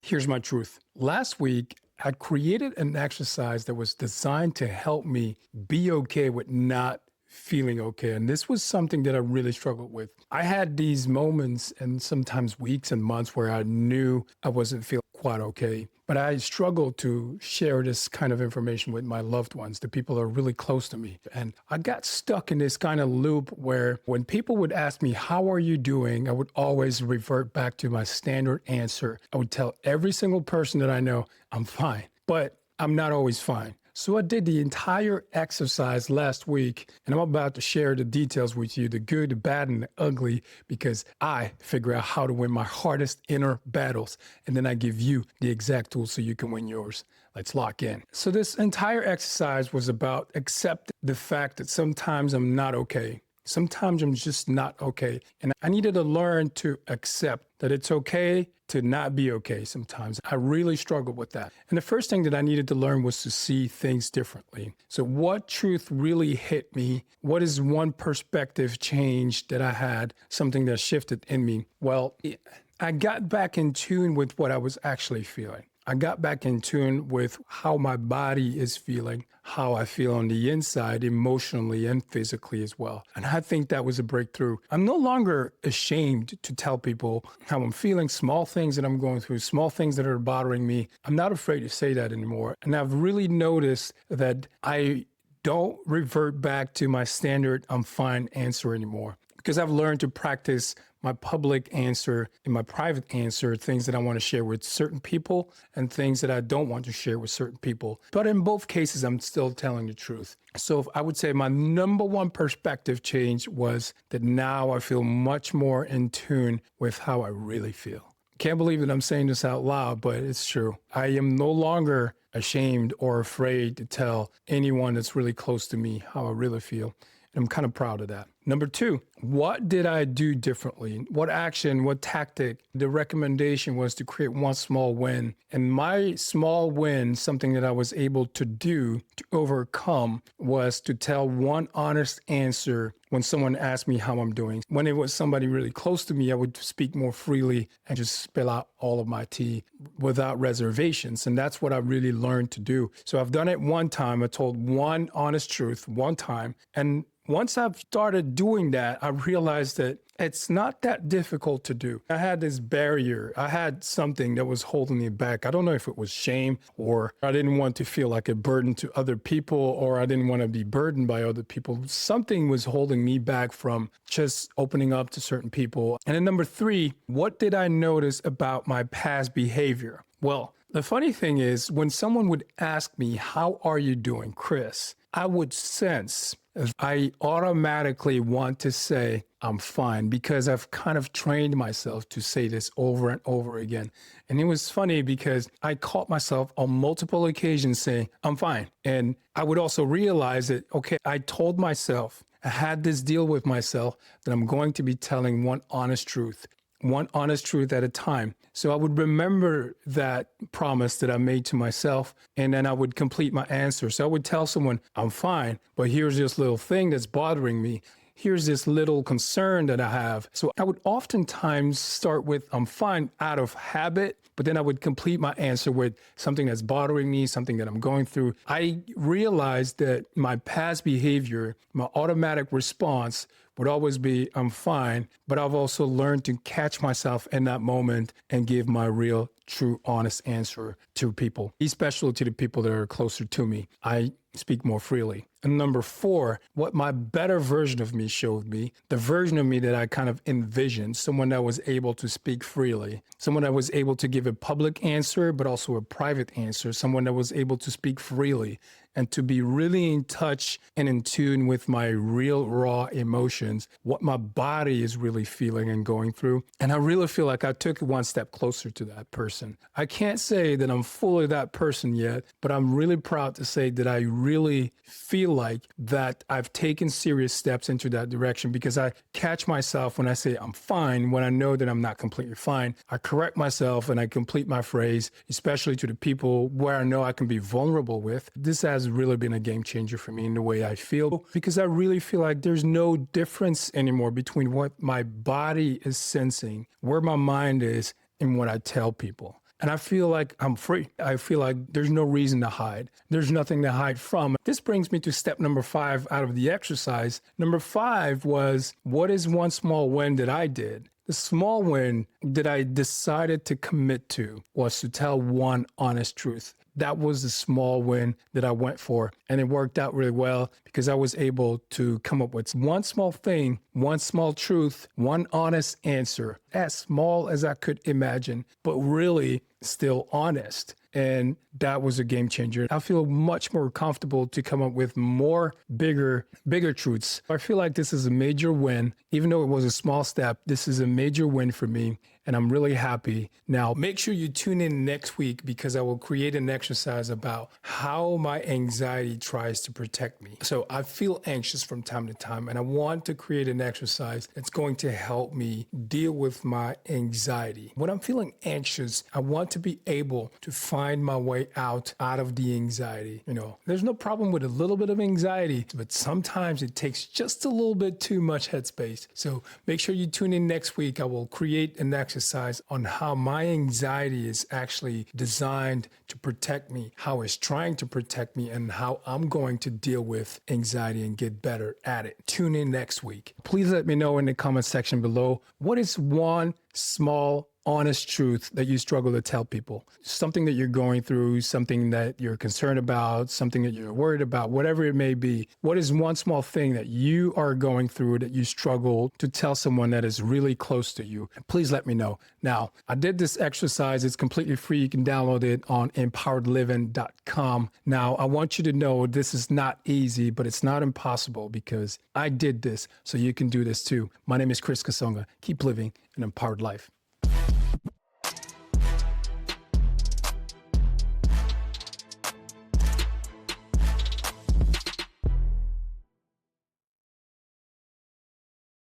Here's my truth. Last week, I created an exercise that was designed to help me be okay with not feeling okay. And this was something that I really struggled with. I had these moments and sometimes weeks and months where I knew I wasn't feeling quite okay, but I struggled to share this kind of information with my loved ones, the people that are really close to me. And I got stuck in this kind of loop where when people would ask me, how are you doing? I would always revert back to my standard answer. I would tell every single person that I know, I'm fine, but I'm not always fine. So I did the entire exercise last week, and I'm about to share the details with you, the good, the bad, and the ugly, because I figure out how to win my hardest inner battles, and then I give you the exact tools so you can win yours. Let's lock in. So this entire exercise was about accepting the fact that sometimes I'm not okay. Sometimes I'm just not okay. And I needed to learn to accept that it's okay to not be okay sometimes. I really struggled with that. And the first thing that I needed to learn was to see things differently. So what truth really hit me? What is one perspective change that I had, something that shifted in me? Well, I got back in tune with what I was actually feeling. I got back in tune with how my body is feeling, how I feel on the inside, emotionally and physically as well. And I think that was a breakthrough. I'm no longer ashamed to tell people how I'm feeling, small things that I'm going through, small things that are bothering me. I'm not afraid to say that anymore. And I've really noticed that I don't revert back to my standard I'm fine answer anymore, because I've learned to practice my public answer and my private answer, things that I want to share with certain people and things that I don't want to share with certain people. But in both cases, I'm still telling the truth. So I would say my number one perspective change was that now I feel much more in tune with how I really feel. Can't believe that I'm saying this out loud, but it's true. I am no longer ashamed or afraid to tell anyone that's really close to me how I really feel. And I'm kind of proud of that. Number two, what did I do differently? What action, what tactic? The recommendation was to create one small win. And my small win, something that I was able to do to overcome, was to tell one honest answer when someone asked me how I'm doing. When it was somebody really close to me, I would speak more freely and just spill out all of my tea without reservations. And that's what I really learned to do. So I've done it one time. I told one honest truth one time. And once I've started doing that, I realized that it's not that difficult to do. I had this barrier. I had something that was holding me back. I don't know if it was shame, or I didn't want to feel like a burden to other people, or I didn't want to be burdened by other people. Something was holding me back from just opening up to certain people. And then number three, what did I notice about my past behavior? Well, the funny thing is, when someone would ask me, how are you doing, Chris? I would sense I automatically want to say, I'm fine, because I've kind of trained myself to say this over and over again. And it was funny because I caught myself on multiple occasions saying, I'm fine. And I would also realize that, okay, I told myself, I had this deal with myself that I'm going to be telling one honest truth at a time. So I would remember that promise that I made to myself, and then I would complete my answer. So I would tell someone, I'm fine, but here's this little thing that's bothering me. Here's this little concern that I have. So I would oftentimes start with, I'm fine, out of habit, but then I would complete my answer with something that's bothering me, something that I'm going through. I realized that my past behavior, my automatic response would always be, I'm fine, but I've also learned to catch myself in that moment and give my real, true, honest answer to people, especially to the people that are closer to me. I speak more freely. And number four, what my better version of me showed me, the version of me that I kind of envisioned, someone that was able to speak freely, someone that was able to give a public answer, but also a private answer, someone that was able to speak freely and to be really in touch and in tune with my real raw emotions, what my body is really feeling and going through. And I really feel like I took it one step closer to that person. I can't say that I'm fully that person yet, but I'm really proud to say that I really feel like that I've taken serious steps into that direction, because I catch myself when I say I'm fine, when I know that I'm not completely fine. I correct myself and I complete my phrase, especially to the people where I know I can be vulnerable with. This has really been a game changer for me in the way I feel, because I really feel like there's no difference anymore between what my body is sensing, where my mind is, and what I tell people. And I feel like I'm free. I feel like there's no reason to hide. There's nothing to hide from. This brings me to step number 5 out of the exercise. Number 5 was, what is one small win that I did? The small win that I decided to commit to was to tell one honest truth. That was the small win that I went for. And it worked out really well because I was able to come up with one small thing, one small truth, one honest answer, as small as I could imagine, but really still honest. And that was a game changer. I feel much more comfortable to come up with bigger truths. I feel like this is a major win. Even though it was a small step, this is a major win for me. And I'm really happy. Now, make sure you tune in next week because I will create an exercise about how my anxiety tries to protect me. So I feel anxious from time to time, and I want to create an exercise that's going to help me deal with my anxiety. When I'm feeling anxious, I want to be able to find my way out of the anxiety. There's no problem with a little bit of anxiety, but sometimes it takes just a little bit too much headspace. So make sure you tune in next week. I will create an exercise on how my anxiety is actually designed to protect me, how it's trying to protect me, and how I'm going to deal with anxiety and get better at it. Tune in next week. Please let me know in the comment section below, what is one small honest truth that you struggle to tell people? Something that you're going through, something that you're concerned about, something that you're worried about, whatever it may be. What is one small thing that you are going through that you struggle to tell someone that is really close to you? Please let me know. Now, I did this exercise. It's completely free. You can download it on empoweredliving.com. Now, I want you to know this is not easy, but it's not impossible because I did this, so you can do this too. My name is Chris Kasonga. Keep living an empowered life.